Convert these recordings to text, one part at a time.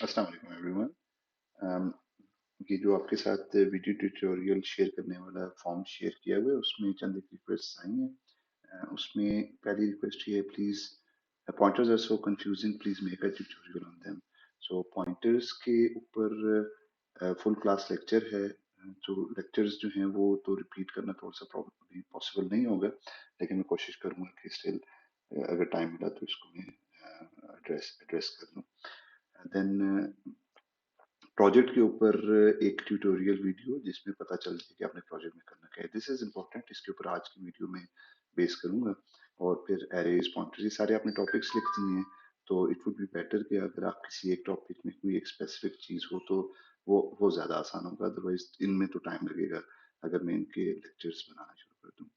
अस्सलाम वालेकुम एवरीवन। ये जो आपके साथ वीडियो ट्यूटोरियल शेयर करने वाला फॉर्म शेयर किया हुआ है उसमें चंद एक रिक्वेस्ट आई हैं। उसमें पहली रिक्वेस्ट ये है, please pointers are so confusing, please make a tutorial on them. So pointers के ऊपर फुल क्लास लेक्चर है। जो लेक्चर्स जो हैं वो तो रिपीट करना थोड़ा सा प्रॉब्लम पॉसिबल नहीं होगा, लेकिन मैं कोशिश करूंगा कि स्टिल अगर टाइम मिला तो इसको मैं एड्रेस एड्रेस कर लूँ। देन प्रोजेक्ट के ऊपर एक ट्यूटोरियल वीडियो जिसमें पता चल जाए कि आपने प्रोजेक्ट में करना क्या है। दिस इज इम्पोर्टेंट, इसके ऊपर आज की वीडियो में बेस करूंगा। और फिर एरेज पॉइंटर्स, ये सारे आपने टॉपिक्स लिख दिए हैं, तो इट वुड बी बेटर कि अगर आप किसी एक टॉपिक में कोई एक स्पेसिफिक चीज हो तो वो ज्यादा आसान होगा। अदरवाइज इनमें तो टाइम लगेगा अगर मैं इनके लेक्चर्स बनाना शुरू कर दूं।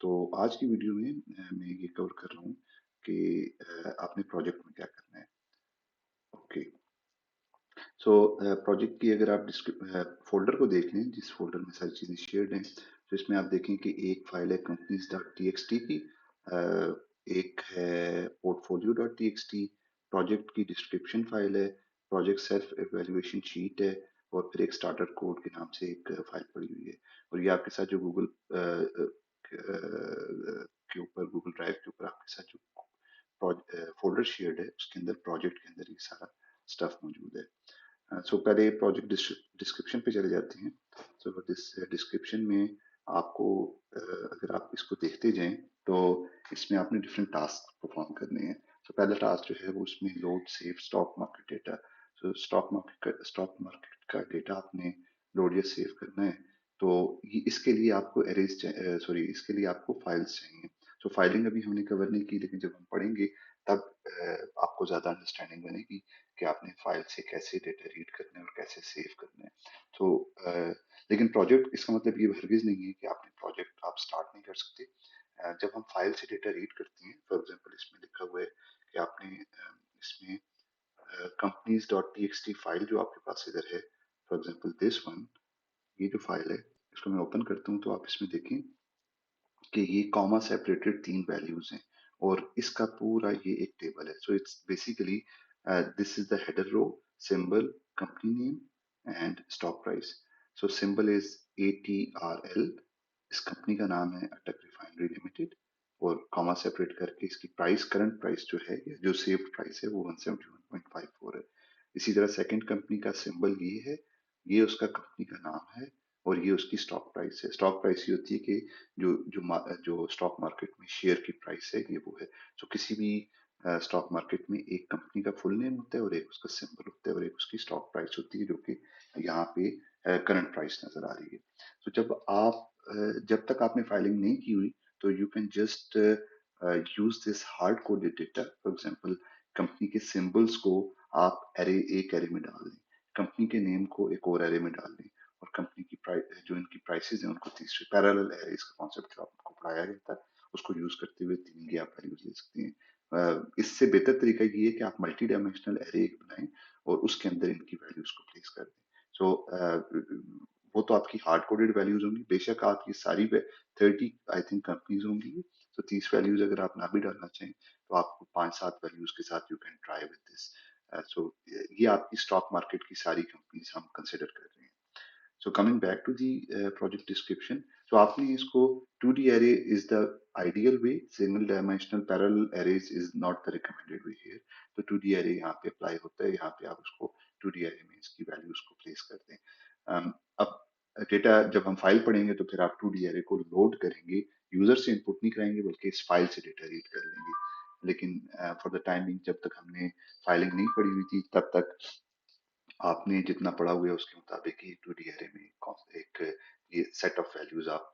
तो आज की वीडियो में मैं ये कवर कर रहा हूँ कि आपने प्रोजेक्ट में क्या करना है। ओके, सो प्रोजेक्ट की अगर आप फोल्डर को देख लें, जिस फोल्डर में सारी चीजें शेयर्ड हैं, तो इसमें आप देखें कि एक फाइल है companies dot T X T की, एक है portfolio dot T X T, project की डिस्क्रिप्शन फाइल है, प्रोजेक्ट सेल्फ एवेल्युएशन शीट है, और फिर एक स्टार्टर कोड के नाम से एक फाइल पड़ी हुई है। और ये आपके साथ जो गूगल के ऊपर, गूगल ड्राइव के ऊपर आपके साथ जो फोल्डर शेयर्ड है उसके अंदर, प्रोजेक्ट के अंदर ये सारा स्टफ मौजूद है। सो पहले प्रोजेक्ट डिस्क्रिप्शन पे चले जाते हैं। सो दिस डिस्क्रिप्शन में आपको अगर आप इसको देखते जाएं तो इसमें आपने डिफरेंट टास्क परफॉर्म करने हैं। सो पहला टास्क जो है वो उसमें load save stock market data. सो स्टॉक मार्केट का डेटा आपने लोड या सेव करना है। तो इसके लिए आपको इसके लिए आपको फाइल्स चाहिए। तो फाइलिंग अभी हमने कवर नहीं की, लेकिन जब हम पढ़ेंगे तब आपको ज्यादा अंडरस्टैंडिंग बनेगी कि आपने फाइल से कैसे डेटा रीड करना है और कैसे सेव करना है। तो लेकिन प्रोजेक्ट, इसका मतलब ये हरगिज नहीं है कि आपने प्रोजेक्ट आप स्टार्ट नहीं कर सकते। जब हम फाइल से डेटा रीड करते हैं, फॉर एग्जांपल इसमें लिखा हुआ है कि आपने इसमें companies dot T X T file जो आपके पास इधर है, फॉर एग्जांपल दिस वन, ये जो फाइल है इसको मैं ओपन करता हूँ तो आप इसमें देखें कि ये कॉमा सेपरेटेड तीन वैल्यूज हैं, और इसका पूरा ये एक टेबल है। So it's basically this is the header row, symbol, company name and stock price. So symbol is ATRL, इस कंपनी का नाम है अटक रिफाइनरी लिमिटेड, और कॉमा सेपरेट करके इसकी प्राइस, करंट प्राइस जो है, जो सेव्ड प्राइस है वो 171.54 है। इसी तरह सेकंड कंपनी का सिंबल ये है, ये उसका कंपनी का नाम है, और ये उसकी स्टॉक प्राइस है। स्टॉक प्राइस ये होती है कि जो स्टॉक मार्केट में शेयर की प्राइस है, ये वो है। तो किसी भी स्टॉक मार्केट में एक कंपनी का फुल नेम होता है और एक उसका सिंबल होता है और एक उसकी स्टॉक प्राइस होती है, जो कि यहाँ पे करंट प्राइस नजर आ रही है। तो जब तक आपने फाइलिंग नहीं की हुई, तो you can just use this hard coded data. For example, company के सिंबल्स को आप एक एरे में डाल दें, कंपनी के नेम को एक और एरे में डाल दें, और कंपनी की प्राइस, जो इनकी प्राइसेस हैं उनको तीसरे, पैरेलल एरेज का कॉन्सेप्ट जो आपको पढ़ाया गया था उसको यूज करते हुए तीन की आप वैल्यूज ले सकते हैं। इससे बेहतर तरीका ये है कि आप मल्टी डायमेंशनल एरे एक बनाएं और उसके अंदर इनकी वैल्यूज को प्लेस कर दें। सो वो तो आपकी हार्ड कोडेड वैल्यूज होंगी, बेशक आप ये सारी 30 आई थिंक कंपनीज होंगी, तो 30 वैल्यूज अगर आप ना भी डालना चाहें तो आपको 5-7 वैल्यूज के साथ you can try with this. So ये आपकी स्टॉक मार्केट की सारी कंपनीज हम कंसिडर कर रहे हैं। So coming back to the project description, so आपने इसको 2D array is the ideal way, single dimensional parallel arrays is not the recommended way here. तो 2D array यहाँ पे अप्लाई होता है, यहाँ पे आप उसको 2D array में इसकी वैल्यूज को प्लेस कर दें। अब डेटा जब हम फाइल पढ़ेंगे तो फिर आप 2D array को लोड करेंगे, यूजर से इनपुट नहीं कराएंगे बल्कि इस फाइल से डेटा रीड कर लेंगे। लेकिन फॉर द टाइमिंग, जब तक हमने फाइलिंग नहीं पढ़ी हुई थी तब तक आपने जितना पढ़ा हुआ है उसके मुताबिक ही 2D array में एक ये सेट ऑफ वैल्यूज आप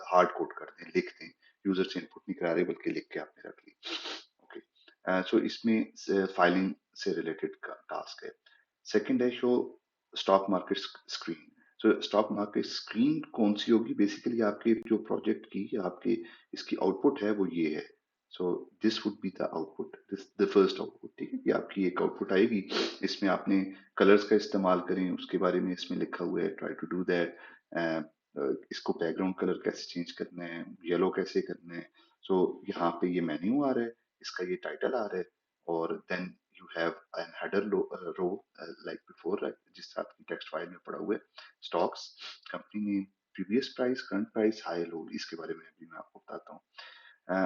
हार्ड कोड कर दें, लिख दें, यूजर से इनपुट नहीं करा रहे बल्कि लिख के आपने रख ली। ओके, सो इसमें फाइलिंग से रिलेटेड का टास्क है। सेकंड है शो स्टॉक मार्केट स्क्रीन। सो स्टॉक मार्केट स्क्रीन कौन सी होगी? बेसिकली आपके जो प्रोजेक्ट की, आपके इसकी आउटपुट है वो ये है। So this would be the output, this the first output. ठीक है, कि आपकी एक आउटपुट आएगी, इसमें आपने कलर्स का इस्तेमाल करें उसके बारे में इसमें लिखा हुआ है, ट्राई टू डू दैट। इसको बैकग्राउंड कलर कैसे चेंज करना है, येलो कैसे करना है। सो यहाँ पे ये मेन्यू आ रहा है, इसका ये टाइटल आ रहा है, और then you have an header row like before, जिस तरह आपकी टेक्स्ट फाइल में पड़ा हुआ है, stocks, company name, previous price, current price, high low, इसके बारे में अभी मैं आपको बताता हूँ।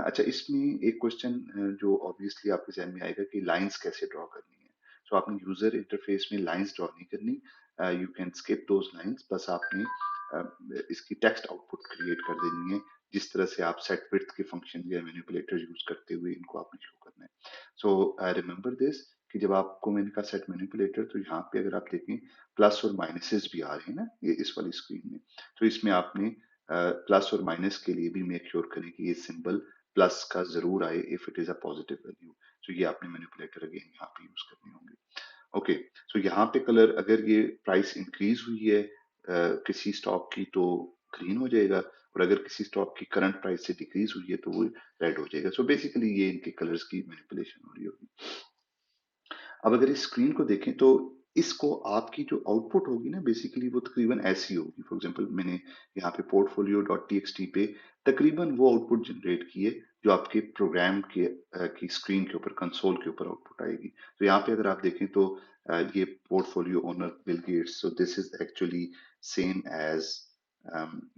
अच्छा, इसमें एक क्वेश्चन जो ऑब्वियसली आपके जहन में आएगा कि लाइंस कैसे ड्रॉ करनी है। तो आपने यूजर इंटरफेस में लाइंस ड्रॉ नहीं करनी, you can skip those lines, बस आपने इसकी टेक्स्ट आउटपुट क्रिएट कर देनी है, जिस तरह से आप सेट विड्थ के फंक्शन या मैनिपुलेटर यूज करते हुए इनको आपने शो करना है। सो रिमेंबर दिस कि जब आपको मैंने कहा सेट मैनिपुलेटर, तो यहाँ पे अगर आप देखें प्लस और माइनसेस भी आ रहे हैं ना, ये इस वाली स्क्रीन में, तो इसमें आपने प्लस और माइनस के लिए भी मेक श्योर करें कि ये सिंबल प्लस का जरूर आए if it is a positive value. तो ये आपने मैनिपुलेटर अगेन यहाँ पे यूज करने होंगे। ओके, सो यहाँ पे कलर, अगर ये प्राइस इंक्रीज हुई है किसी स्टॉक की तो ग्रीन हो जाएगा, और अगर किसी स्टॉक की करंट प्राइस से डिक्रीज हुई है तो वो रेड हो जाएगा। सो बेसिकली ये इनके कलर्स की मैनिपुलेशन हो रही होगी। अब अगर इस स्क्रीन को देखें तो इसको आपकी जो आउटपुट होगी ना, बेसिकली वो तकरीबन ऐसी होगी। फॉर एग्जांपल मैंने यहाँ पे पोर्टफोलियो डॉट टी पे तकरीबन वो आउटपुट जनरेट की है जो आपके प्रोग्राम के की स्क्रीन के ऊपर, कंसोल के ऊपर आउटपुट आएगी। तो यहाँ पे अगर आप देखें तो ये portfolio owner Bill Gates, so this is actually same as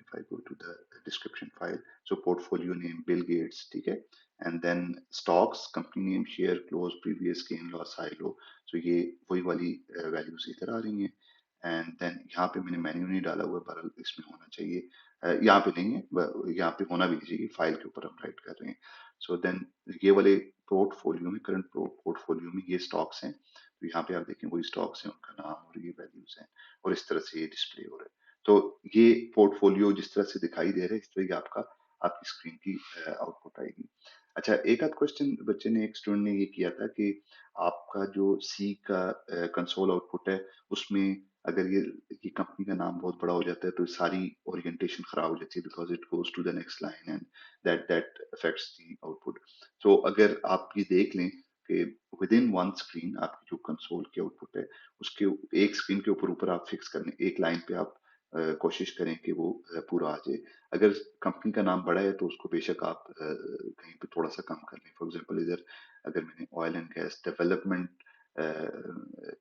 if I go to the description file, so portfolio name Bill Gates, ठीक है, and then stocks, company name, share, close, previous gain, loss, high, low, so ये वही वाली values इधर आ रही हैं। And then यहाँ पे मैंने मेन्यू नहीं डाला हुआ, बहरहाल इसमें होना चाहिए, यहाँ पे नहीं है, यहाँ पे होना भी नहीं चाहिए, फाइल के ऊपर हम राइट कर रहे हैं। सो देन ये वाले पोर्टफोलियो में, करंट पोर्टफोलियो में ये स्टॉक्स हैं, तो यहाँ पे आप देखें वही स्टॉक्स हैं, उनका नाम और ये वैल्यूज हैं, और इस तरह से ये डिस्प्ले हो रहा है। तो ये पोर्टफोलियो जिस तरह से दिखाई दे रहा है, इस तरह की आपकी स्क्रीन की आउटपुट आएगी। अच्छा, एक आध क्वेश्चन बच्चे ने, एक स्टूडेंट ने ये किया था कि आपका जो सी का कंसोल आउटपुट है, उसमें अगर ये कंपनी का नाम बहुत बड़ा हो जाता है तो सारी ओरिएंटेशन खराब हो जाती है, because it goes to the next line and that affects the output. So अगर आप ये देख लें कि विद इन वन स्क्रीन आपकी जो कंसोल की आउटपुट है, उसके एक स्क्रीन के ऊपर ऊपर आप फिक्स करने, एक लाइन पे आप कोशिश करें कि वो पूरा आ जाए। अगर कंपनी का नाम बड़ा है तो उसको बेशक आप कहीं पे थोड़ा सा कम कर लें। फॉर एग्जांपल इधर अगर मैंने oil and gas development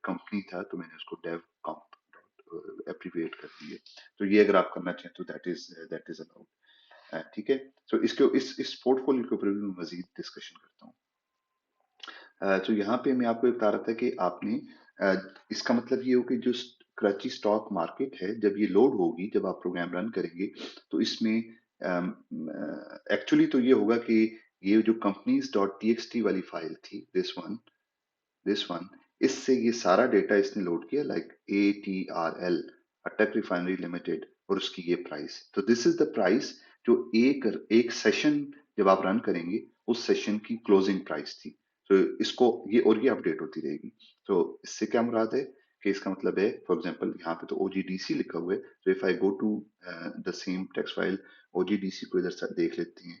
company था तो मैंने उसको डेव कॉम्प एब्रीविएट कर दिए। तो ये अगर आप करना चाहें तो दैट इज अलाउड। ठीक है, तो इसके इस पोर्टफोलियो के ऊपर भी मैं मजीद डिस्कशन करता हूँ। तो यहाँ पे मैं आपको ये बता रहा था कि आपने इसका मतलब ये हो कि जो कराची स्टॉक मार्केट है, जब ये लोड होगी, जब आप प्रोग्राम रन करेंगे, तो इसमें एक्चुअली तो ये होगा कि ये जो कंपनीज डॉट टी वाली फाइल थी, दिस वन, इससे ये सारा डेटा इसने लोड किया, लाइक ATRL, अटक रिफाइनरी लिमिटेड, और उसकी ये प्राइस। तो दिस इज द प्राइस जो एक सेशन जब आप रन करेंगे उस सेशन की क्लोजिंग प्राइस थी। तो इसको ये अपडेट होती रहेगी। तो इससे क्या मुराद है कि इसका मतलब है, फॉर एग्जांपल यहाँ पे तो OGDC लिखा हुआ है, तो if I go to the same text file, OGDC को इधर से देख लेते हैं,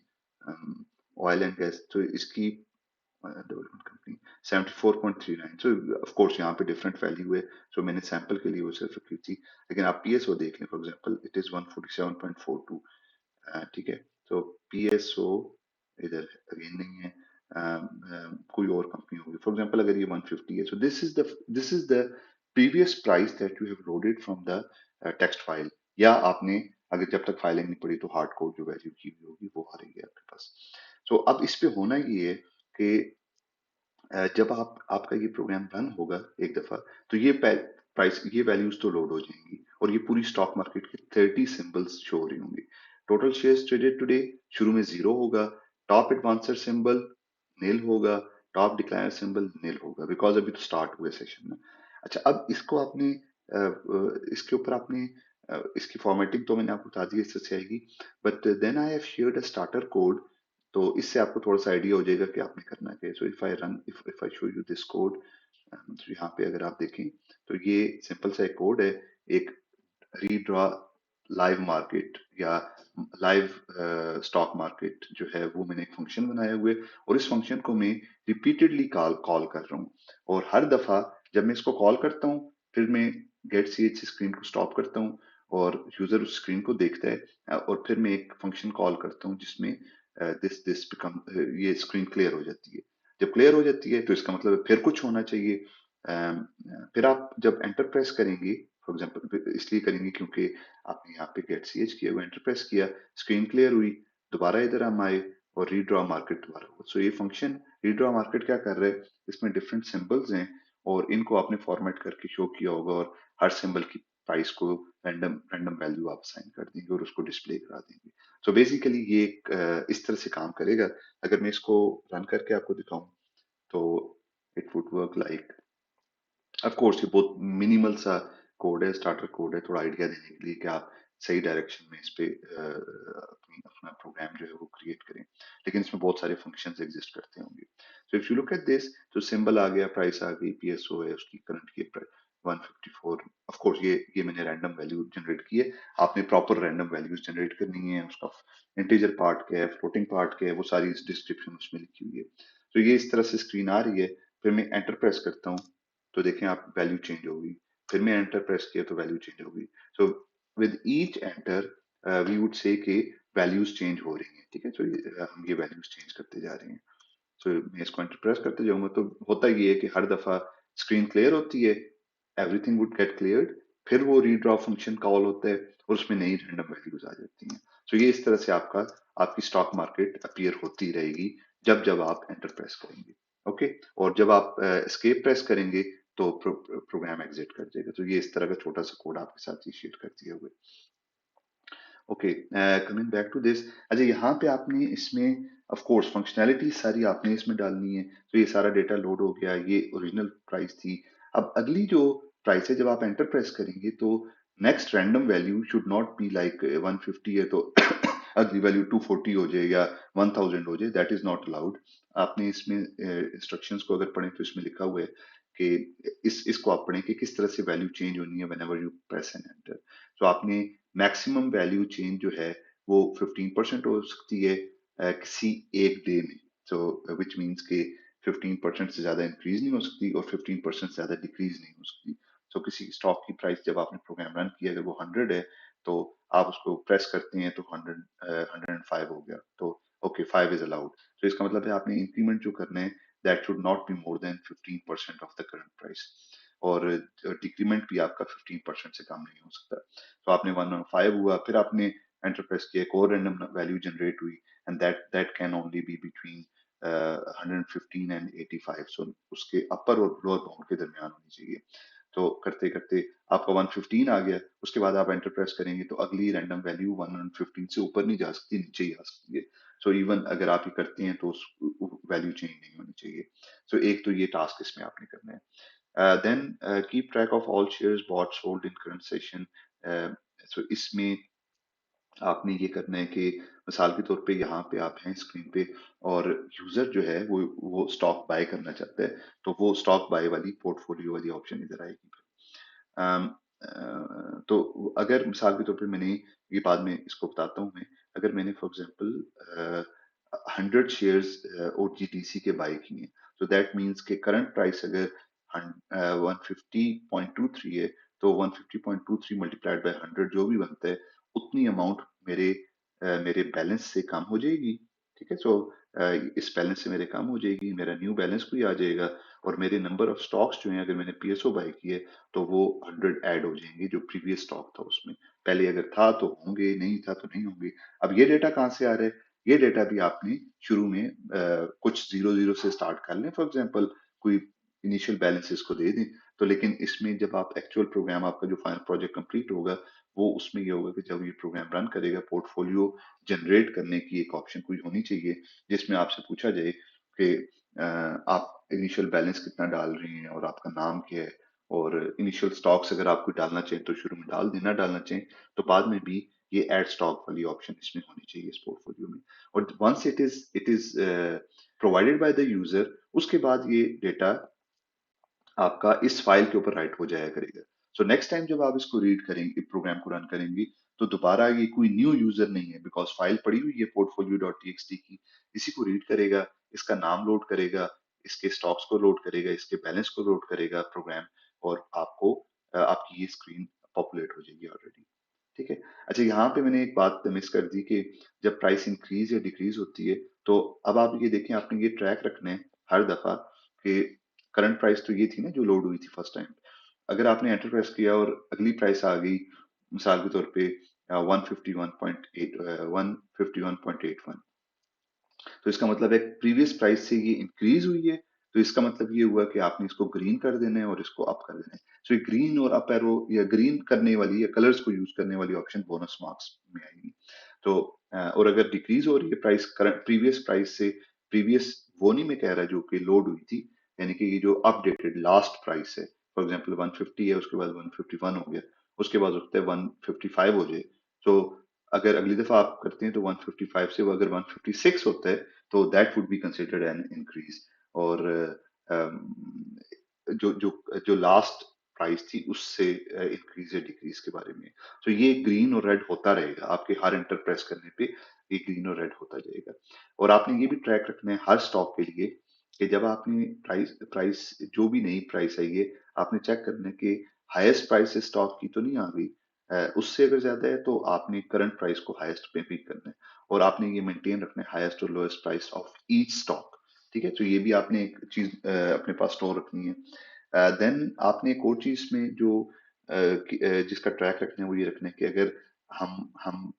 ऑयल एंड गैस, तो इसकी development company 74.39। So of course यहाँ पे डिफरेंट वैल्यू है, सो मैंने सैंपल के लिए वो सिर्फ रखी थी, लेकिन आप PSO देख लें, फॉर एग्जांपल इट इज 147.42। ठीक है, तो PSO इधर अगेन नहीं है, कोई और कंपनी होगी, फॉर एग्जांपल अगर ये 150 है, सो this is the previous price that you have loaded from the text file, या आपने अगर जब तक फाइलिंग नहीं पड़ी तो हार्ड कोड जो वैल्यू की हुई होगी वो आ रही है आपके पास। सो अब इस पे होना ये है कि जब आपका ये प्रोग्राम रन होगा एक दफा, तो ये वैल्यूज तो लोड हो जाएंगी, और ये पूरी स्टॉक मार्केट के 30 सिंबल्स शो हो रही होंगी। टोटल शेयर्स ट्रेडेड टुडे शुरू में 0 होगा, टॉप एडवांसर सिंबल नील होगा, टॉप डिक्लाइनर सिंबल नील होगा, बिकॉज अभी तो स्टार्ट हुए सेशन में। अच्छा, अब इसको आपने इसके ऊपर आपने इसकी फॉर्मेटिंग तो मैंने आपको बता दी इस तरह से आएगी, but then I have shared a starter code, तो इससे आपको थोड़ा सा आइडिया हो जाएगा कि आपने करना क्या है। So if I show you this code, तो यहाँ पे अगर आप देखें तो ये सिंपल सा एक कोड है, एक रीड्रॉ लाइव मार्केट या लाइव स्टॉक मार्केट जो है वो मैंने एक फंक्शन बनाया हुआ है, और इस फंक्शन को मैं रिपीटेडली कॉल कर रहा हूँ, और हर दफा जब मैं इसको कॉल करता हूँ फिर मैं गेट ch स्क्रीन को स्टॉप करता हूँ, और यूजर उस स्क्रीन को देखता है, और फिर मैं एक फंक्शन कॉल करता हूँ जिसमें दिस बिकम ये स्क्रीन क्लियर हो जाती है। जब क्लियर हो जाती है तो इसका मतलब है फिर कुछ होना चाहिए, फिर आप जब एंटर प्रेस करेंगे, फॉर एग्जांपल इसलिए करेंगे क्योंकि आपने यहाँ पे गेट सी एच किया हुआ, एंटर प्रेस किया, स्क्रीन क्लियर हुई, दोबारा इधर हम आए और रीड्रॉ मार्केट दोबारा हुआ। सो ये फंक्शन रीड्रॉ मार्केट क्या कर रहा है, इसमें डिफरेंट सिंबल्स हैं और इनको आपने फॉर्मेट करके शो किया होगा और हर सिंबल की प्राइस को रैंडम रैंडम वैल्यू आप असाइन कर देंगे और उसको डिस्प्ले करा देंगे। सो बेसिकली ये एक इस तरह से काम करेगा। अगर मैं इसको रन करके आपको दिखाऊं तो it would work like, of course ये बहुत मिनिमल सा कोड है, स्टार्टर कोड है, थोड़ा आइडिया देने के लिए कि आप सही डायरेक्शन में इस पे अपना प्रोग्राम जो है वो क्रिएट करें, लेकिन इसमें बहुत सारे फंक्शंस एग्जिस्ट करते होंगे। So if you look at this, तो सिंबल आ गया, प्राइस आ गई, पीएसओ है, उसकी करंट की प्राइस 154। ऑफ कोर्स ये मैंने रैंडम वैल्यू जनरेट की है, आपने प्रॉपर रैंडम वैल्यूज जनरेट करनी है, उसका इंटीजर पार्ट क्या है, फ्लोटिंग पार्ट क्या है, वो सारी डिस्क्रिप्शन उसमें लिखी हुई है। तो ये इस तरह से स्क्रीन आ रही है। फिर मैं एंटर प्रेस करता हूँ तो देखें आप वैल्यू चेंज होगी, फिर मैं एंटर प्रेस किया तो वैल्यू चेंज होगी। So with each enter we would say कि वैल्यूज चेंज हो रही हैं, ठीक है। तो हम ये वैल्यूज चेंज करते जा रहे हैं। सो मैं इसको एंटर प्रेस करते जाऊंगा तो होता ये है कि हर दफा स्क्रीन क्लियर होती है, एवरीथिंग वुड गेट क्लियर्ड, फिर वो रीड्रॉ फंक्शन कॉल होता है और उसमें नई रैंडम वैल्यूज आ जाती हैं। सो ये इस तरह से आपकी स्टॉक मार्केट अपीयर होती रहेगी जब जब आप एंटर प्रेस करेंगे। ओके, और जब आप एस्केप प्रेस करेंगे तो प्रोग्राम एग्जिट कर जाएगा। तो ये इस तरह का छोटा सा कोड आपके साथ ये शेयर कर दिया हुआ है। Okay, coming back to this, अच्छा यहाँ पे आपने इसमें ऑफ कोर्स फंक्शनैलिटी सारी आपने इसमें डालनी है। तो ये सारा डेटा लोड हो गया, ये ओरिजिनल प्राइस थी। अब अगली जो प्राइस है, जब आप एंटर प्रेस करेंगे तो next random value should not be like 150 है तो अगली वैल्यू 240 हो जाए या 1000 हो जाए, दैट इज नॉट अलाउड। आपने इसमें इंस्ट्रक्शंस को अगर पढ़ें तो इसमें लिखा हुआ है कि इसको आप पढ़ें कि किस तरह से वैल्यू चेंज होनी है whenever you press and enter. तो आपने मैक्सिमम वैल्यू चेंज जो है वो 15% हो सकती है किसी एक डे में। सो विच मीन्स के 15% से ज्यादा इंक्रीज नहीं हो सकती और 15% से ज्यादा डिक्रीज नहीं हो सकती। सो किसी स्टॉक की प्राइस जब आपने प्रोग्राम रन किया, अगर वो 100 है तो आप उसको प्रेस करते हैं तो 105 हो गया, तो ओके 5 इज अलाउड। तो इसका मतलब है आपने इंक्रीमेंट जो करना है that should not be more than 15% of the current price, और डिक्रीमेंट भी आपका 15% से कम नहीं हो सकता। तो आपने 115 हुआ, फिर आपने एंटर प्रेस किया, एक और रैंडम वैल्यू जनरेट हुई and that can only be between 115 and 85। सो उसके अपर और लोअर बाउंड के दरमियान होनी चाहिए। तो करते करते आपका 115 आ गया, उसके बाद आप एंटर प्रेस करेंगे तो अगली रैंडम वैल्यू 115 से ऊपर नहीं जा सकती, नीचे ही आ सकती है। सो इवन अगर आप ये करते हैं तो वैल्यू चेंज नहीं होनी चाहिए। सो एक तो ये टास्क इसमें आपने करना है। Then keep track of all shares bought sold in current session. So इसमें आपने ये करना है कि मिसाल के तौर पे यहाँ पे आप हैं स्क्रीन पे और यूजर जो है वो स्टॉक बाय करना चाहता है, तो वो स्टॉक बाय वाली पोर्टफोलियो वाली ऑप्शन इधर आएगी। अम, तो अगर मिसाल के तौर पे मैंने, ये बाद में इसको बताता हूँ मैं, अगर मैंने फॉर एग्जांपल 100 शेयर्स ओजीटीसी के बाय किए हैं, तो दैट मींस के करंट प्राइस अगर 150.23 है तो 150.23 मल्टीप्लाइड बाय 100 जो भी बनता है उतनी अमाउंट मेरे बैलेंस से कम हो जाएगी। ठीक है, सो इस बैलेंस से मेरे कम हो जाएगी, मेरा न्यू बैलेंस भी आ जाएगा और मेरे नंबर ऑफ स्टॉक्स जो हैं, अगर मैंने पीएसओ बाय किए तो वो 100 ऐड हो जाएंगे जो प्रीवियस स्टॉक था उसमें। पहले अगर था तो होंगे, नहीं था तो नहीं होंगे। अब ये डेटा कहाँ से आ रहा है? ये डेटा भी आपने शुरू में कुछ जीरो जीरो से स्टार्ट कर लें, फॉर एग्जांपल कोई इनिशियल बैलेंसेस को दे दें। तो लेकिन इसमें जब आप एक्चुअल प्रोग्राम, आपका जो फाइनल प्रोजेक्ट कंप्लीट होगा, वो उसमें ये होगा कि जब ये प्रोग्राम रन करेगा, पोर्टफोलियो जनरेट करने की एक ऑप्शन कोई होनी चाहिए जिसमें आपसे पूछा जाए कि आप इनिशियल बैलेंस कितना डाल रहे हैं और आपका नाम क्या है, और इनिशियल स्टॉक्स अगर आप कोई डालना चाहें तो शुरू में डाल देना, डालना चाहें तो बाद में भी ये ऐड स्टॉक वाली ऑप्शन इसमें होनी चाहिए इस पोर्टफोलियो में। और once it is provided by the user, उसके बाद ये डेटा आपका इस फाइल के ऊपर राइट हो जाया करेगा। सो नेक्स्ट टाइम जब आप इसको रीड करेंगे, प्रोग्राम को रन करेंगे, तो दोबारा ये कोई न्यू यूजर नहीं है, बिकॉज फाइल पड़ी हुई है पोर्टफोलियो डॉट टीएक्सटी की। इसी को रीड करेगा, इसका नाम लोड करेगा, इसके स्टॉक्स को लोड करेगा, इसके बैलेंस को लोड करेगा प्रोग्राम, और आपकी ये स्क्रीन पॉपुलेट हो जाएगी ऑलरेडी। ठीक है। अच्छा, यहाँ पे मैंने एक बात मिस कर दी कि जब प्राइस इंक्रीज या डिक्रीज होती है, तो अब आप ये देखें, आपने ये ट्रैक रखना है हर दफा कि करंट प्राइस तो ये थी ना जो लोड हुई थी फर्स्ट टाइम। अगर आपने एंटर प्रेस किया और अगली प्राइस आ गई मिसाल के तौर पे 151.8 तो इसका मतलब है प्रीवियस प्राइस से ये इंक्रीज हुई है। तो इसका मतलब ये हुआ कि आपने इसको ग्रीन कर देना है और इसको अप कर देना है। सो ये ग्रीन और अप एरो या ग्रीन करने वाली या कलर्स को यूज करने वाली ऑप्शन बोनस मार्क्स में आएगी। तो और अगर डिक्रीज हो रही है प्राइस करंट प्रीवियस प्राइस से, प्रीवियस वो नहीं मैं कह रहा जो कि लोड हुई थी, यानी कि ये जो अपडेटेड लास्ट प्राइस है, फॉर एग्जाम्पल 150 है उसके बाद 151 हो गया, उसके बाद हो सकता है 155 हो जाए। तो अगर अगली दफा आप करते हैं तो 155 से वो अगर 156 होता है तो that would be considered an increase. और जो जो जो लास्ट प्राइस थी उससे इंक्रीज या डिक्रीज के बारे में। तो ये ग्रीन और रेड होता रहेगा आपके हर एंटर प्रेस करने पे, ये ग्रीन और रेड होता जाएगा। और आपने ये भी ट्रैक रखना है हर स्टॉक के लिए कि जब आपने प्राइस प्राइस जो भी नई प्राइस आई है, आपने चेक करना है कि हाईएस्ट प्राइस से स्टॉक की तो नहीं आ गई। उससे अगर ज्यादा है तो आपने करंट प्राइस को हाईएस्ट पे पिक करना है। और आपने ये मेंटेन रखना है हाईएस्ट और lowest price of each stock. ठीक है, तो ये भी आपने एक चीज अपने पास स्टोर रखनी है। देन आपने एक और चीज में जो जिसका ट्रैक रखना है वो ये रखना है कि अगर हम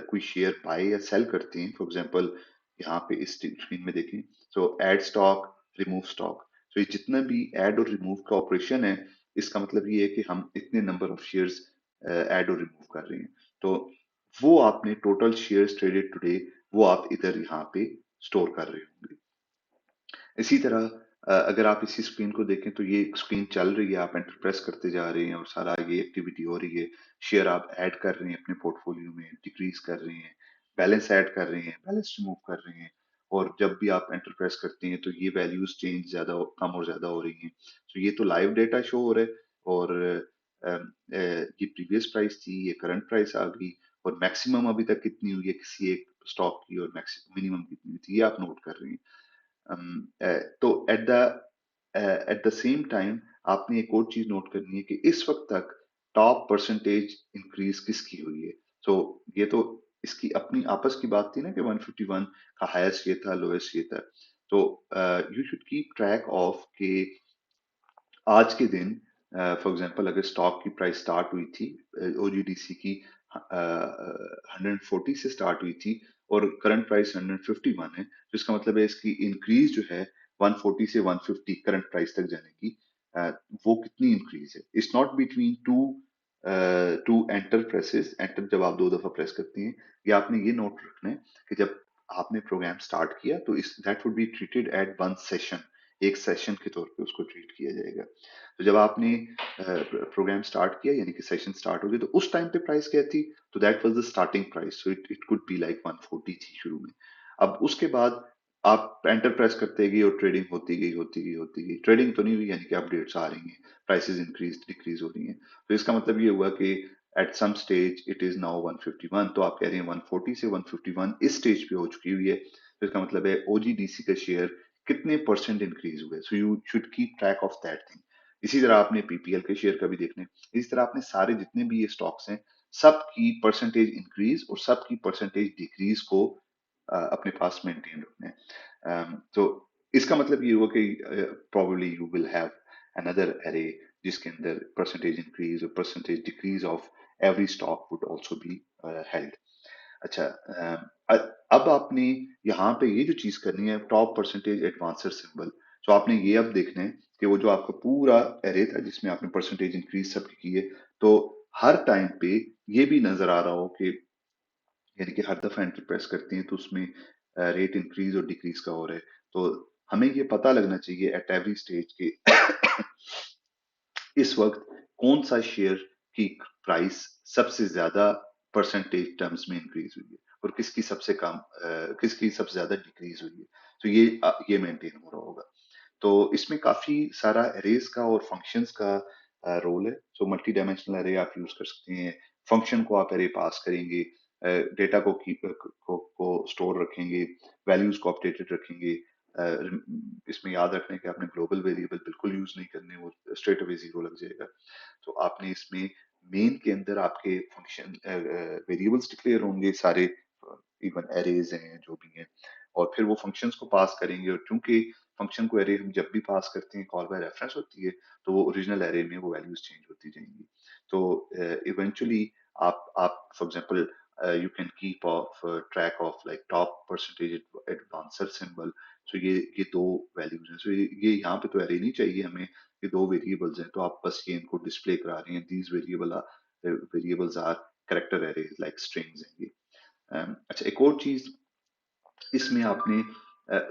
कोई शेयर बाय या सेल करते हैं, फॉर एग्जांपल यहाँ पे इस स्क्रीन में देखें, तो ऐड स्टॉक, रिमूव स्टॉक। तो ये जितना भी ऐड और रिमूव का ऑपरेशन है, इसका मतलब ये है कि हम इतने नंबर ऑफ शेयर्स ऐड और रिमूव कर रहे हैं। तो वो आपने टोटल शेयर्स ट्रेडेड टुडे वो आप इधर यहाँ पे स्टोर कर रहे होंगे। इसी तरह अगर आप इसी स्क्रीन को देखें तो ये स्क्रीन चल रही है, आप एंटर प्रेस करते जा रहे हैं और सारा ये एक्टिविटी हो रही है। शेयर आप ऐड कर रहे हैं अपने पोर्टफोलियो में, डिक्रीज कर रहे हैं, बैलेंस ऐड कर रहे हैं, बैलेंस रिमूव कर रहे हैं। और जब भी आप एंटर प्रेस करते हैं तो ये वैल्यूज चेंज ज्यादा कम और ज्यादा हो रही हैं। तो ये तो लाइव डेटा शो हो रहा है। और ये प्रीवियस प्राइस थी, ये करंट प्राइस आ गई, और मैक्सिमम अभी तक कितनी हुई है किसी एक स्टॉक की, और मिनिमम कितनी हुई थी ये आप नोट कर रहे हैं। तो एट द सेम टाइम आपने एक और चीज नोट करनी है कि इस वक्त तक टॉप परसेंटेज इंक्रीज किसकी हुई है। तो ये तो इसकी अपनी आपस की बात थी ना कि 151 का हाईएस्ट ये था, लोएस्ट ये था। तो you should keep track of के आज के दिन फॉर एग्जांपल अगर स्टॉक की प्राइस स्टार्ट हुई थी ओजीडीसी की 140 से स्टार्ट हुई थी और करंट प्राइस 151 है, तो इसका मतलब है इसकी इंक्रीज जो है 140 से 150 करंट प्राइस तक जाने की, अ, वो कितनी इंक्रीज है। It's not between two enter presses. Enter जब आप दो दफा प्रेस करती हैं, ये आपने ये नोट रखना है कि जब आपने प्रोग्राम स्टार्ट किया तो इस that would be treated at one session, एक सेशन के तौर पे उसको ट्रीट किया जाएगा। तो जब आपने प्रोग्राम स्टार्ट किया यानी कि सेशन स्टार्ट हो गया तो उस टाइम पे प्राइस क्या थी, तो that was the starting price, so it could be like 140 थी शुरू में। अब उसके बाद आप एंटर प्रेस करते गए और ट्रेडिंग होती गई ट्रेडिंग तो नहीं हुई, यानी कि अपडेट्स आ रही हैं, प्राइसेस इंक्रीज डिक्रीज हो रही हैं। तो इसका मतलब ये हुआ कि at some stage it is now 151, तो आप कह रहे हैं 140 से 151 इस स्टेज पे हो चुकी हुई है। तो इसका मतलब है ओजीडीसी का शेयर कितने परसेंट इंक्रीज हुए, so you should keep track of that thing. इसी तरह आपने पीपीएल के शेयर का भी देखना है। इसी तरह आपने सारे जितने भी ये स्टॉक्स हैं सब की परसेंटेज इंक्रीज और सब की परसेंटेज डिक्रीज को अपने पास मेंटेन रखना है। तो इसका मतलब ये हुआ कि probably you will have another array जिसके अंदर परसेंटेज इंक्रीज और percentage decrease of every stock would also be held. अच्छा, अब आपने यहाँ पे ये जो चीज करनी है टॉप परसेंटेज एडवांसर सिंबल, तो आपने ये अब देखना है कि वो जो आपका पूरा एरे था जिसमें आपने परसेंटेज इंक्रीज सबकी की है, तो हर टाइम पे ये भी नजर आ रहा हो कि यानी कि हर दफा एंटर प्रेस करते हैं तो उसमें रेट इंक्रीज और डिक्रीज का हो रहा है। तो हमें ये पता लगना चाहिए एट एवरी स्टेज के इस वक्त कौन सा शेयर की प्राइस सबसे ज्यादा परसेंटेज टर्म्स में इंक्रीज हुई है और किसकी सबसे कम किसकी सबसे ज्यादा डिक्रीज हुई है। तो ये मेंटेन हो रहा होगा। तो इसमें काफी सारा एरेज का और फंक्शंस का रोल है। सो मल्टी डायमेंशनल एरे आप यूज कर सकते हैं, फंक्शन को आप एरे पास करेंगे, डेटा को स्टोर रखेंगे, वैल्यूज को अपडेटेड रखेंगे। इसमें याद रखना है कि आपने ग्लोबल वेरिएबल बिल्कुल यूज नहीं करने, वो स्ट्रेट अवे जीरो लग जाएगा। तो आपने इसमें मेन के अंदर आपके फंक्शन वेरिएबल्स डिक्लेयर होंगे सारे, इवन एरेज हैं जो भी हैं, और फिर वो फंक्शंस को पास करेंगे। और चूंकि फंक्शन को एरे हम जब भी पास करते हैं कॉल बाय रेफरेंस होती है, तो वो ओरिजिनल एरे में वो वैल्यूज चेंज होती जाएंगी। तो इवेंचुअली आप for example you can keep off track of like top percentage advancer symbol. So ये दो वैल्यूज हैं। सो ये यहाँ पे तो एरे नहीं चाहिए हमें, ये दो वेरिएबल्स हैं, तो आप बस ये इनको डिस्प्ले करा रही हैं। These variables are character arrays like strings हैं ये। अच्छा, एक और चीज इसमें आपने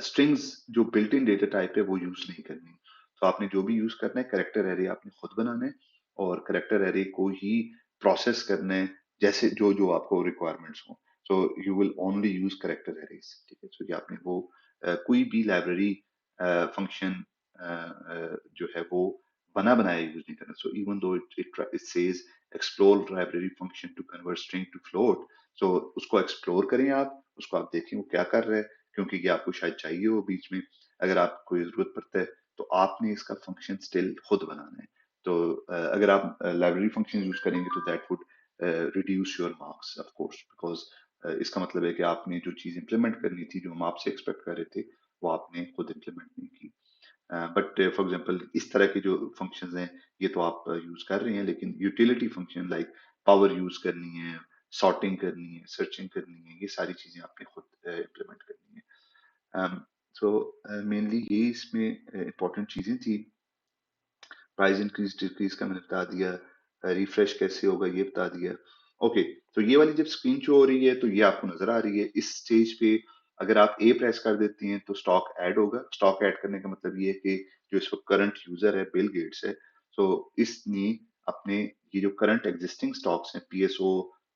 स्ट्रिंग्स जो बिल्ट इन डेटा टाइप है वो यूज नहीं करनी। तो आपने जो भी यूज करना है करेक्टर एरे आपने खुद बनाना है, और करेक्टर एरे को ही प्रोसेस करना है जैसे जो जो आपको रिक्वायरमेंट्स हो। So you will only use character arrays, ठीक है। सो ये आपने वो कोई भी लाइब्रेरी फंक्शन जो है वो बना बनाया यूज नहीं करना। So even though it says explore library function to convert string to float, so उसको एक्सप्लोर करें आप, उसको आप देखें वो क्या कर रहा है, क्योंकि ये आपको शायद चाहिए हो बीच में, अगर आपको ये जरूरत पड़ता है, तो आपने इसका फंक्शन स्टिल खुद बनाना है। तो अगर आप लाइब्रेरी फंक्शन यूज करेंगे तो that would reduce your marks of course, because इसका मतलब है कि आपने जो चीज इंप्लीमेंट करनी थी, जो हम आपसे एक्सपेक्ट कर रहे थे, वो आपने खुद इंप्लीमेंट नहीं की। बट फॉर एग्जांपल इस तरह के जो फंक्शंस हैं ये तो आप यूज कर रहे हैं, लेकिन utility function like power use करनी है, सॉर्टिंग करनी है, सर्चिंग करनी है, ये सारी चीजें आपने खुद इम्प्लीमेंट करनी है। सो मेनली ये इसमें इम्पोर्टेंट चीजें थी। प्राइस इंक्रीज डिक्रीज का मैंने बता दिया, रिफ्रेश कैसे होगा ये बता दिया। ओके, तो ये वाली जब स्क्रीन शो हो रही है तो ये आपको नजर आ रही है। इस स्टेज पे अगर आप ए प्रेस कर देती हैं तो स्टॉक ऐड होगा। स्टॉक ऐड करने का मतलब ये है कि जो इस वक्त करंट यूजर है बिल गेट्स है, तो इसने अपने ये जो करंट एग्जिस्टिंग स्टॉक्स हैं पीएसओ,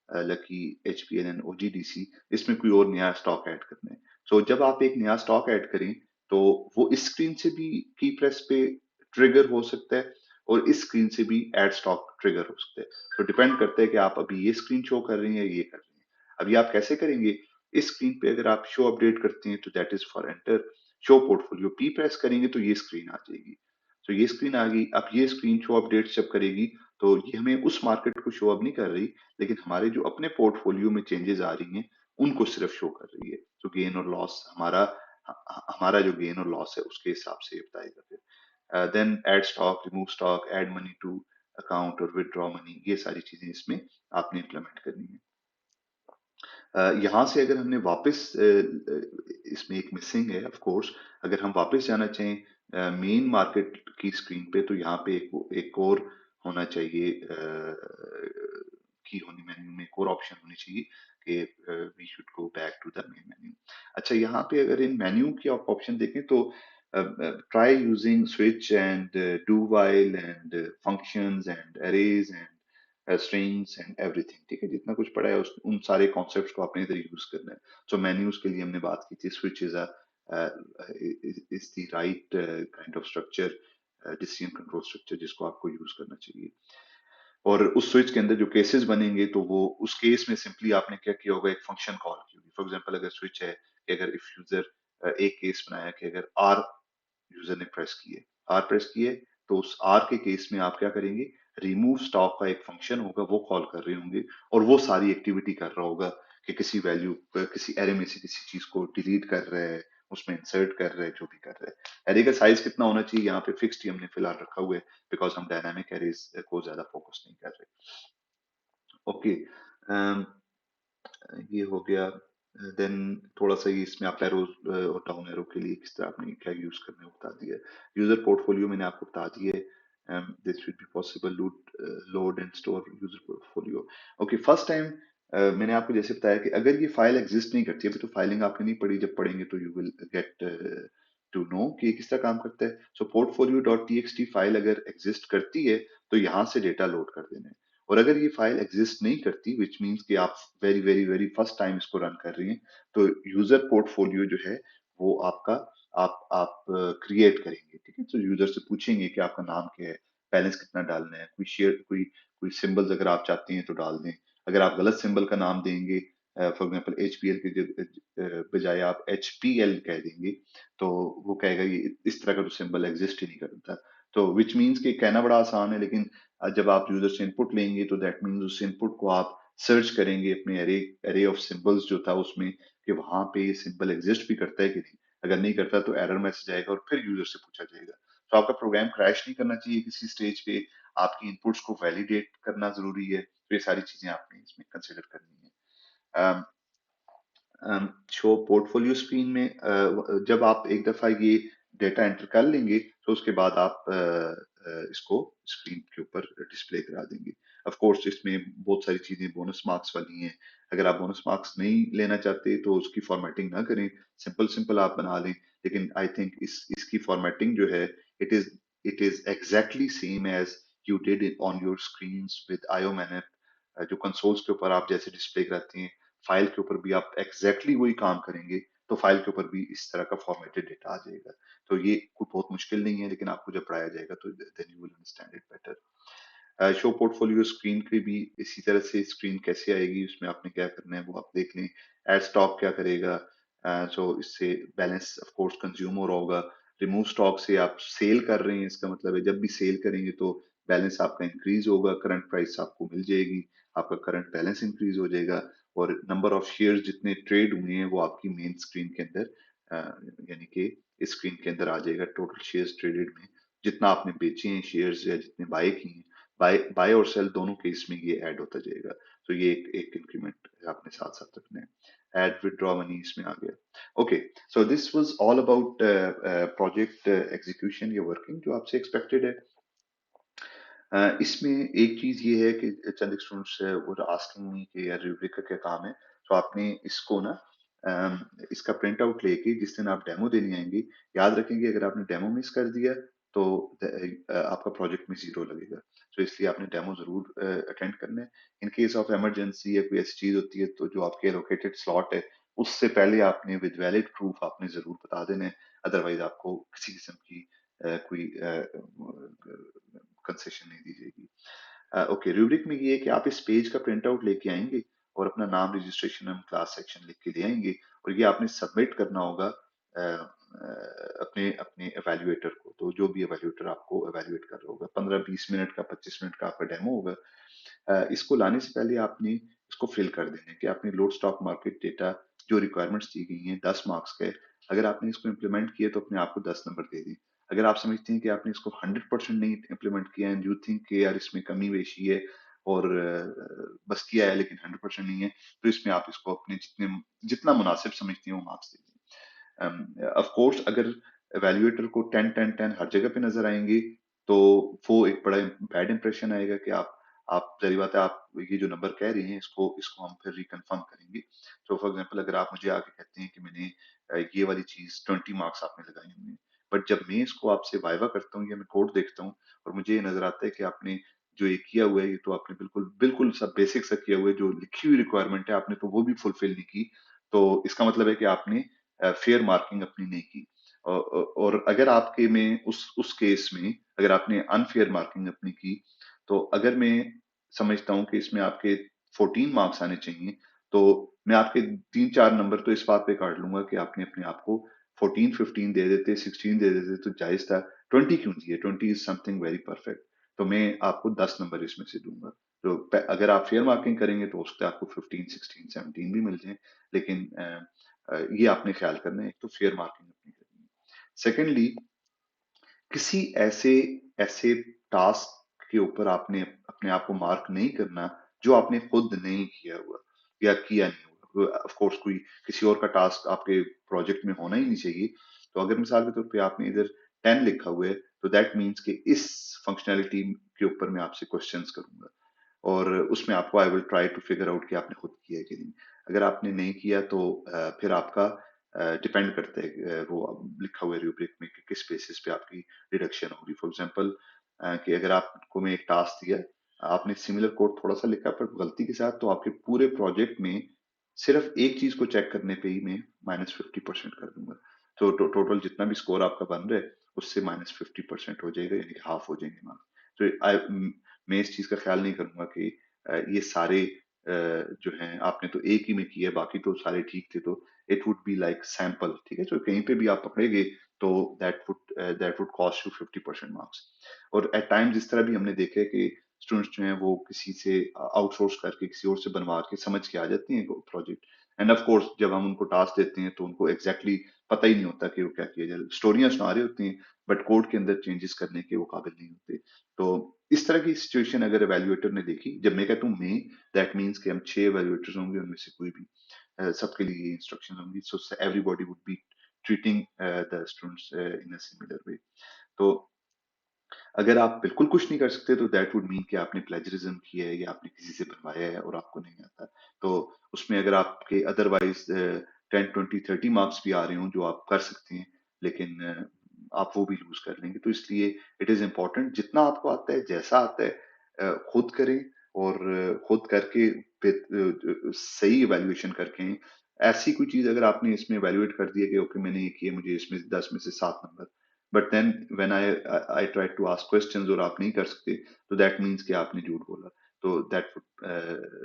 लकी, एचपीएलएन, ओजीडीसी, इसमें कोई और नया स्टॉक ऐड करना है। सो जब आप एक नया स्टॉक ऐड करें तो वो इस स्क्रीन से भी की प्रेस पे ट्रिगर हो सकता है, और इस स्क्रीन से भी एड स्टॉक ट्रिगर हो सकता है। तो डिपेंड करता है कि आप अभी ये स्क्रीन शो कर रही हैं या ये कर रही हैं। अभी आप कैसे करेंगे, इस स्क्रीन पे अगर आप शो अपडेट करते हैं तो that is for enter show portfolio, P press करेंगे तो ये स्क्रीन आ जाएगी। तो ये स्क्रीन आ गई। अब ये स्क्रीन शो अपडेट जब करेगी तो ये हमें उस मार्केट को शो अप नहीं कर रही, लेकिन हमारे जो अपने पोर्टफोलियो में चेंजेस आ रही हैं उनको सिर्फ शो कर रही है। तो गेन और लॉस हमारा हमारा जो गेन और लॉस है उसके हिसाब से ये बताएगा फिर। Then add stock, remove stock, add money to account और विदड्रॉ मनी, ये सारी चीजें इसमें आपने इम्प्लीमेंट करनी है। यहाँ से अगर हमने वापस इसमें एक मिसिंग है ऑफ कोर्स, अगर हम वापस जाना चाहें मेन मार्केट की स्क्रीन पे, तो यहाँ पे एक और होना चाहिए की होनी मेन्यू में एक और ऑप्शन होनी चाहिए कि we should go back to the main menu. अच्छा, यहाँ पे अगर इन मेन्यू की आप ऑप्शन देखें तो try using switch and do while and functions and arrays and strings and everything, ठीक है। जितना कुछ पढ़ा है उन सारे कॉन्सेप्ट्स को आपने इधर यूज करना है। सो मेन्यूज के लिए हमने बात की थी, switch is is the right kind of structure, decision control structure, जिसको आपको यूज करना चाहिए। और उस स्विच के अंदर जो केसेस बनेंगे तो वो उस केस में सिंपली आपने क्या किया होगा, एक फंक्शन कॉल की होगी। फॉर एग्जांपल अगर स्विच है कि अगर इफ यूजर एक केस बनाया कि अगर आर यूजर ने प्रेस किए, आर प्रेस किए, तो उस आर के केस में आप क्या करेंगे, रिमूव स्टॉक का एक फंक्शन होगा वो कॉल कर रहे होंगे, और वो सारी एक्टिविटी कर रहा होगा कि किसी वैल्यू किसी एरे में से किसी चीज को डिलीट कर रहा है, उसमें इंसर्ट कर रहा है, जो भी कर रहा है। एरे का साइज कितना होना चाहिए यहाँ पे फिक्स्ड ही हमने फिलहाल रखा हुआ है, बिकॉज हम डायनामिक एरेज को ज्यादा फोकस नहीं कर रहे। ओके, ये हो गया। देन थोड़ा सा ये इसमें अप एरो और डाउन एरो के लिए किस तरह आपने क्या यूज करना है वो बता दिया। यूजर पोर्टफोलियो मैंने आपको बता दिया है, this should be possible load and store user portfolio. Okay, first time मैंने आपको जैसे बताया कि अगर ये फाइल एग्जिस्ट नहीं करती, अभी तो फाइलिंग आपने नहीं पढ़ी, जब पढ़ेंगे तो you will get to know कि ये किस तरह काम करता है। So portfolio dot T X T file अगर एग्जिस्ट करती है तो यहाँ से डेटा लोड कर देना है। और अगर ये फाइल एग्जिस्ट नहीं करती, विच मीन्स कि आप very very very first time इसको रन कर रही हैं, तो यूजर पोर्टफोलियो जो है वो आपका आप क्रिएट करेंगे, ठीक है। तो यूजर से पूछेंगे कि आपका नाम क्या है, बैलेंस कितना डालना है, कोई शेयर कोई सिंबल्स अगर आप चाहते हैं तो डाल दें। अगर आप गलत सिंबल का नाम देंगे, for example H P L के बजाय आप एच पी एल कह देंगे, तो वो कहेगा ये इस तरह का तो सिंबल एग्जिस्ट ही नहीं करता। तो विच मीन्स कि कहना बड़ा आसान है, लेकिन जब आप यूजर से इनपुट लेंगे तो दैट मीन्स उस इनपुट को आप सर्च करेंगे अपने एरे एरे ऑफ सिंबल्स जो था उसमें, कि वहां पे ये सिंबल एग्जिस्ट भी करता है कि नहीं। अगर नहीं करता तो एरर मैसेज आएगा और फिर यूजर से पूछा जाएगा। तो आपका प्रोग्राम क्रैश नहीं करना चाहिए किसी स्टेज पे, आपकी इनपुट्स को वैलिडेट करना जरूरी है, तो ये सारी चीजें आपने इसमें कंसिडर करनी है। शो पोर्टफोलियो स्क्रीन में जब आप एक दफा ये डेटा एंटर कर लेंगे तो उसके बाद आप इसको स्क्रीन के ऊपर डिस्प्ले करा देंगे। ऑफ कोर्स इसमें बहुत सारी चीजें बोनस मार्क्स वाली हैं, अगर आप बोनस मार्क्स नहीं लेना चाहते तो उसकी फॉर्मेटिंग ना करें, सिंपल सिंपल आप बना लें। लेकिन आई थिंक इसकी फॉर्मेटिंग जो है it is it is exactly same as you did on your screen with IO manip. जो कंसोल्स के ऊपर आप जैसे डिस्प्ले कराते हैं, फाइल के ऊपर भी आप एग्जैक्टली वही काम करेंगे, तो फाइल के ऊपर भी इस तरह का फॉर्मेटेड डेटा आ जाएगा। तो ये कोई बहुत मुश्किल नहीं है, लेकिन आपको जब पढ़ाया जाएगा तो then you will understand it better. Show portfolio screen की भी इसी तरह से स्क्रीन कैसे आएगी, उसमें आपने क्या करना है वो आप देख लें। एड स्टॉक क्या करेगा, सो इससे बैलेंस ऑफ कोर्स कंज्यूम हो रहा होगा। रिमूव स्टॉक से आप सेल कर रहे हैं, इसका मतलब है जब भी सेल करेंगे तो बैलेंस आपका इंक्रीज होगा, करंट प्राइस आपको मिल जाएगी, आपका करंट बैलेंस इंक्रीज हो जाएगा, और नंबर ऑफ शेयर्स जितने ट्रेड हुए हैं वो आपकी मेन स्क्रीन के अंदर यानी कि इस स्क्रीन के अंदर आ जाएगा। टोटल शेयर्स ट्रेडेड में जितना आपने बेचे हैं शेयर्स या जितने बाय किए हैं, बाय और सेल दोनों केस में ये ऐड होता जाएगा। तो ये एक इंक्रीमेंट आपने साथ साथ रखना है। ऐड विदड्रॉ मनी इसमें आ गया। Okay, so this was all about project execution या वर्किंग जो आपसे एक्सपेक्टेड है। इसमें एक चीज ये है कि चंद स्टूडेंट्स वर आस्किंग मी कि यार रूब्रिक का क्या काम है, तो आपने इसको ना इसका प्रिंट आउट लेके जिस दिन आप डेमो देने आएंगे, याद रखेंगे अगर आपने डेमो मिस कर दिया तो आपका प्रोजेक्ट में जीरो लगेगा। तो इसलिए आपने डेमो जरूर अटेंड करना है। इन केस ऑफ इमरजेंसी या कोई ऐसी चीज होती है तो जो आपके एलोकेटेड स्लॉट है उससे पहले आपने विद वैलिड प्रूफ आपने जरूर बता देना है, अदरवाइज आपको किसी किस्म की कोई कंसेशन नहीं दी जाएगी। ओके, रूब्रिक में ये है कि आप इस पेज का प्रिंट आउट लेके आएंगे और अपना नाम, रजिस्ट्रेशन एंड क्लास सेक्शन लिख के ले आएंगे, और ये आपने सबमिट करना होगा अपने अपने एवेल्युएटर को। तो जो भी एवेल्युएटर आपको एवेल्युएट कर रहा होगा, 15-20 मिनट का, 25 मिनट का आपका डेमो होगा। इसको लाने से पहले आपने इसको फिल कर देना है कि आपने लोड स्टॉक मार्केट डेटा जो रिक्वायरमेंट्स दी गई हैं 10 मार्क्स के, अगर आपने इसको इम्प्लीमेंट किया तो अपने आप को 10 नंबर दे दें। अगर आप समझते हैं कि आपने इसको 100% नहीं इम्प्लीमेंट किया एंड यू थिंक कि यार इसमें कमी बेशी है और बस किया है लेकिन 100% नहीं है, तो इसमें आप इसको अपने जितना मुनासिब समझते हैं वो मार्क्स दे दें। ऑफ कोर्स अगर एवेल्युएटर को 10 10 10 हर जगह पे नजर आएंगे तो वो एक बड़ा बैड इंप्रेशन आएगा कि आप जाहिर बात है आप ये जो नंबर कह रहे हैं इसको हम फिर रिकन्फर्म करेंगे। तो फॉर एग्जांपल अगर आप मुझे आके कहते हैं कि मैंने ये वाली चीज 20 मार्क्स आपने लगाए होंगे, बट जब मैं इसको आपसे वाइवा करता हूँ या मैं कोड देखता हूँ और मुझे ये नजर आता है कि आपने जो ये किया हुआ है ये तो आपने बिल्कुल बिल्कुल सब बेसिक सा किया हुआ है, जो लिखी हुई रिक्वायरमेंट है आपने तो वो भी फुलफिल नहीं की, तो इसका मतलब है कि आपने फेयर मार्किंग अपनी नहीं की। और अगर आपके में उस केस में अगर आपने अनफेयर मार्किंग अपनी की, तो अगर मैं समझता हूँ कि इसमें आपके 14 मार्क्स आने चाहिए, तो मैं आपके 3 4 नंबर तो इस बात पे काट लूंगा कि आपने अपने आप को 14 15 दे देते, 16 दे देते तो जायज था। 20 क्यों दिए? 20 इज समथिंग वेरी परफेक्ट। तो मैं आपको 10 नंबर इसमें से दूंगा। तो अगर आप फेयर मार्किंग करेंगे तो हो सकता है आपको 15 16 17 भी मिल जाए, लेकिन ये आपने ख्याल करना है, एक तो फेयर मार्किंग अपनी करनी है। सेकेंडली, किसी ऐसे ऐसे टास्क के ऊपर आपने अपने आप को मार्क नहीं करना जो आपने खुद नहीं किया हुआ या किया नहीं हुआ। ऑफ कोर्स कोई किसी और का टास्क आपके प्रोजेक्ट में होना ही नहीं चाहिए। तो अगर मिसाल के तौर पे आपने इधर 10 लिखा हुआ है तो दैट मीन्स कि इस फंक्शनैलिटी के ऊपर मैं आपसे क्वेश्चंस करूंगा, और उसमें आपको I will try to figure out कि आपने खुद किया है कि नहीं। अगर आपने नहीं किया तो फिर आपका डिपेंड करता है वो लिखा हुआ है रूब्रिक में कि किस बेसिस पे आपकी डिडक्शन होगी। फॉर एग्जांपल कि अगर आपको मैं एक टास्क दिया, आपने सिमिलर कोड थोड़ा सा लिखा पर गलती के साथ, तो आपके पूरे प्रोजेक्ट में सिर्फ एक चीज को चेक करने पे ही मैं -50% कर दूंगा। तो टोटल जितना भी स्कोर आपका बन रहा है उससे -50% हो जाएगा, यानी कि हाफ हो जाएंगे मार्क्स। तो मैं इस चीज का ख्याल नहीं करूंगा कि ये सारे जो हैं आपने तो एक ही में किया बाकी तो सारे ठीक थे, तो it would be like sample. ठीक है, तो कहीं पे भी आप पकड़ेंगे तो that would cost you 50% marks. और एट टाइम्स इस तरह भी हमने देखा है कि स्टूडेंट्स जो हैं वो किसी से आउटसोर्स करके किसी और से बनवा के समझ के आ जाते हैं प्रोजेक्ट, एंड ऑफ कोर्स जब हम उनको टास्क देते हैं तो उनको एग्जैक्टली पता ही नहीं होता कि वो क्या किया जाए, स्टोरियां सुना रही होती हैं बट कोड के अंदर चेंजेस करने के वो काबिल नहीं होते। तो इस तरह की सिचुएशन अगर एवेल्युएटर ने देखी, जब मैं कहता हूँ मैं, दैट मीन्स कि हम 6 एवेल्युएटर्स होंगे, उनमें से कोई भी सबके लिए इंस्ट्रक्शन होंगी, so everybody would be treating the students in a similar way. तो अगर आप बिल्कुल कुछ नहीं कर सकते तो दैट वुड मीन कि आपने प्लेजरिज्म किया है या आपने किसी से बनवाया है और आपको नहीं आता। तो उसमें अगर आपके अदरवाइज 10, 20, 30 मार्क्स भी आ रहे हों जो आप कर सकते हैं, लेकिन आप वो भी लूज कर लेंगे। तो इसलिए इट इज इम्पोर्टेंट जितना आपको आता है, जैसा आता है, खुद करें और खुद करके सही इवेल्युएशन करके। ऐसी कोई चीज अगर आपने इसमें इवेल्युएट कर दिया कि ओके मैंने ये किया, मुझे इसमें 10 में से 7 नंबर, but then when I try to ask questions और आप नहीं कर सकते, तो दैट मीन्स कि आपने झूठ बोला, तो that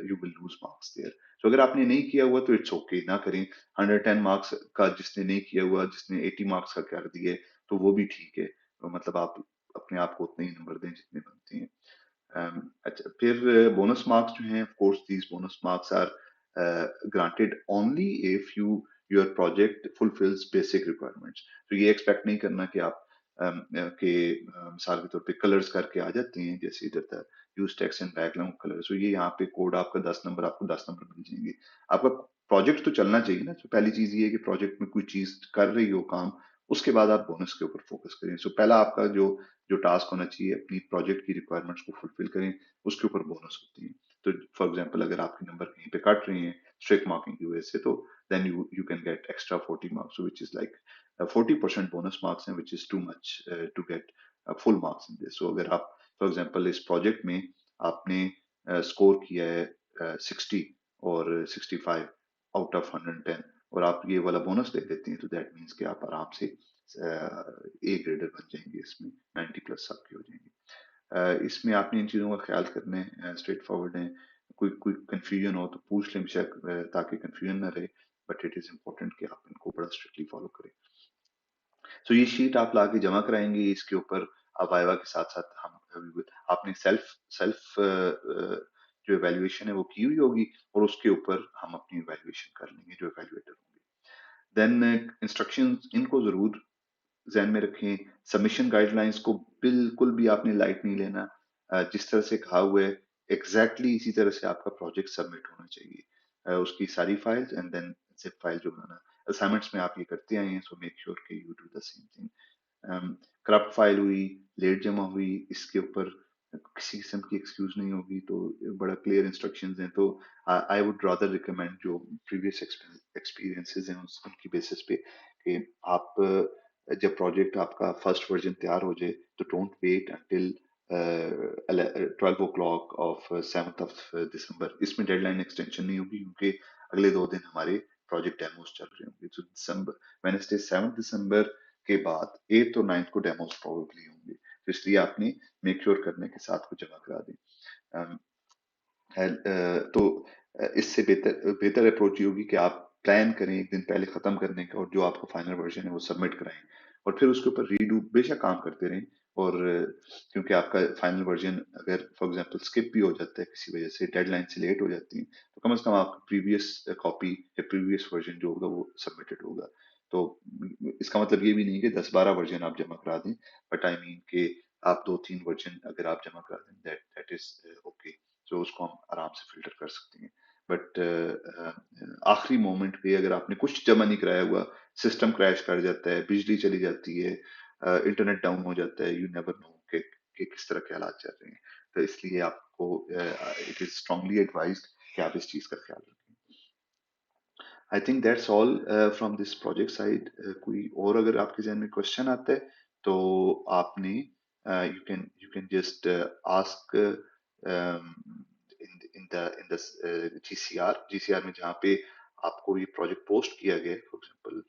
you will lose marks there. तो अगर आपने नहीं किया हुआ तो इट्स ओके, ना करें। 110 मार्क्स का जिसने नहीं किया हुआ, जिसने 80 मार्क्स का कर दिए, तो वो भी ठीक है। तो मतलब आप अपने आप को उतने ही नंबर दें जितने बनते हैं। अच्छा, फिर बोनस मार्क्स जो हैं, of course these bonus marks are granted only if your project fulfils basic requirements. तो ये एक्सपेक्ट नहीं करना कि आप मिसाल के तौर पे कलर्स करके आ जाते हैं, जैसे इधर था use text and background colour, so ये यहाँ पे कोड आपका 10 नंबर, आपको 10 नंबर मिल जाएंगे। आपका प्रोजेक्ट तो चलना चाहिए ना। तो पहली चीज ये है कि प्रोजेक्ट में कोई चीज कर रही हो काम, उसके बाद आप बोनस के ऊपर फोकस करें। सो पहला आपका जो जो टास्क होना चाहिए, अपनी प्रोजेक्ट की रिक्वायरमेंट्स को फुलफिल करें, उसके ऊपर बोनस होती है। तो फॉर एग्जांपल अगर आपके नंबर कहीं पे कट रहे हैं स्ट्रिक्ट मार्किंग की वजह से, तो then you can get extra 40 marks, which is like 40% bonus marks हैं, which is too much to get full marks in this. So अगर आप फॉर एग्जांपल इस प्रोजेक्ट में आपने स्कोर किया है 60 और 65 आउट ऑफ 110, और आप ये वाला बोनस ले लेते हैं, तो दैट मीन्स कि आप आराम से ए ग्रेडर बन जाएंगे, इसमें 90 प्लस आपके हो जाएंगे। इसमें आपने इन चीज़ों का ख्याल करना है, स्ट्रेट फॉरवर्ड है। कोई कोई कंफ्यूजन हो तो पूछ लें बेशक, ताकि कंफ्यूजन ना रहे, बट इट इज़ इम्पोर्टेंट कि आप इनको बड़ा स्ट्रिक्टली फॉलो करें। सो ये शीट आप ला के जमा कराएंगे, इसके ऊपर आप वाइवा के साथ साथ हम आपने सेल्फ सेल्फ जो एवेल्युएशन है वो की हुई होगी, और उसके ऊपर हम अपनी एवेल्युएशन कर लेंगे जो एवेल्युएटर होंगे। देन इंस्ट्रक्शंस इनको जरूर ज़हन में रखें। सबमिशन गाइडलाइंस को बिल्कुल भी आपने लाइट नहीं लेना। जिस तरह से कहा हुआ है, एग्जैक्टली इसी तरह से आपका प्रोजेक्ट सबमिट होना चाहिए। उसकी सारी files and then zip file जो बनाना। असाइनमेंट्स में आप ये करते आए हैं, सो मेक श्योर कि you do the same thing. Corrupt file हुई, लेट जमा हुई, इसके ऊपर किसी किस्म की एक्सक्यूज नहीं होगी। तो बड़ा क्लियर इंस्ट्रक्शंस हैं। तो आई वुड रादर रिकमेंड जो प्रीवियस एक्सपीरियंसेस हैं उनकी बेसिस पे कि आप जब प्रोजेक्ट आपका फर्स्ट वर्जन तैयार हो जाए, तो don't wait until 12 o'clock of 7th of December। इसमें डेडलाइन एक्सटेंशन नहीं होगी, क्योंकि अगले 2 दिन हमारे प्रोजेक्ट डेमोस चल रहे होंगे। तो दिसंबर, वेडनेसडे 7 दिसंबर के बाद 8th और 9th को डेमोस प्रोबेबली होंगे। तो इसलिए आपने मेक श्योर करने के साथ को जमा करा दें। अम, तो इससे बेहतर बेहतर अप्रोच ये होगी कि आप प्लान करें एक दिन पहले खत्म करने का, और जो आपका फाइनल वर्जन है वो सबमिट कराएं, और फिर उसके ऊपर रीडू बेशक काम करते रहें। और क्योंकि आपका फाइनल वर्जन अगर फॉर एग्जांपल स्किप भी हो जाता है किसी वजह से, डेडलाइन से लेट हो जाती है, तो कम से कम आपका प्रीवियस कॉपी या प्रीवियस वर्जन जो होगा वो सबमिटेड होगा। तो इसका मतलब ये भी नहीं कि 10-12 वर्जन आप जमा करा दें, बट आई मीन कि आप 2-3 वर्जन अगर आप जमा करा दें, दैट दैट इज ओके। तो उसको हम आराम से फिल्टर कर सकते हैं। बट आखिरी मोमेंट पे अगर आपने कुछ जमा नहीं कराया हुआ, सिस्टम क्रैश कर जाता है, बिजली चली जाती है, इंटरनेट डाउन हो जाता है, यू नेवर नो कि किस तरह के हालात चल रहे हैं। तो इसलिए आपको इट इज स्ट्रांगली एडवाइज्ड कि आप इस चीज का ख्याल रखें। I think that's all from this project side. कोई और अगर आपके जहन में क्वेश्चन आता है, तो आपने you can just ask in the GCR में, जहाँ पे आपको ये प्रोजेक्ट पोस्ट किया गया है। For example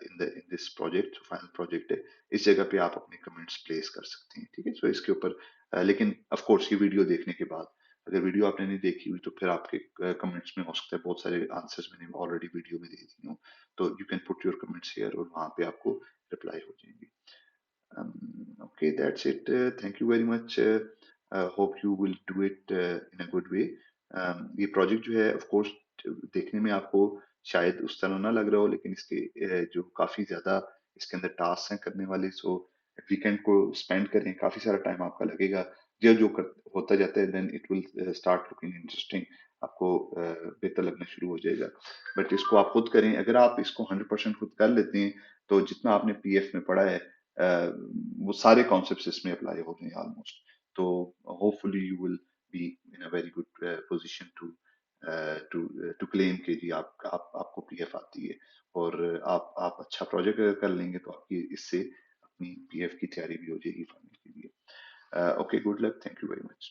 in this project जो फाइनल प्रोजेक्ट है, इस जगह पे आप अपने कमेंट्स प्लेस कर सकते हैं। ठीक है, सो इसके ऊपर लेकिन ऑफ कोर्स ये वीडियो देखने के बाद, अगर वीडियो आपने नहीं देखी हुई तो फिर आपके कमेंट्स में हो सकता है बहुत सारे आंसर्स मैंने ऑलरेडी वीडियो में दे दिए हूँ, तो you can put your comments here और वहाँ पे आपको रिप्लाई हो जाएंगे। Okay, that's it. Thank you very much. Hope you will do it in a good way. ये प्रोजेक्ट जो है ऑफ कोर्स देखने में आपको शायद उस तरह ना लग रहा हो, लेकिन इसके जो काफ़ी ज़्यादा इसके अंदर टास्क हैं करने वाले, सो वीकेंड को स्पेंड करें, काफ़ी सारा टाइम आपका लगेगा। जो कर होता जाता है then it will start looking interesting, आपको बेहतर लगना शुरू हो जाएगा। बट इसको आप खुद करें, अगर आप इसको 100% खुद कर लेते हैं, तो जितना आपने पीएफ में पढ़ा है वो सारे कॉन्सेप्ट्स इसमें अप्लाई होते हैं ऑलमोस्ट। तो hopefully you will be in a very good position to to claim कि जी आपको पीएफ आती है, और आप अच्छा प्रोजेक्ट अगर कर लेंगे तो आपकी इससे अपनी पीएफ की तैयारी भी हो जाएगी फाइनल के लिए। Okay, good luck, thank you very much.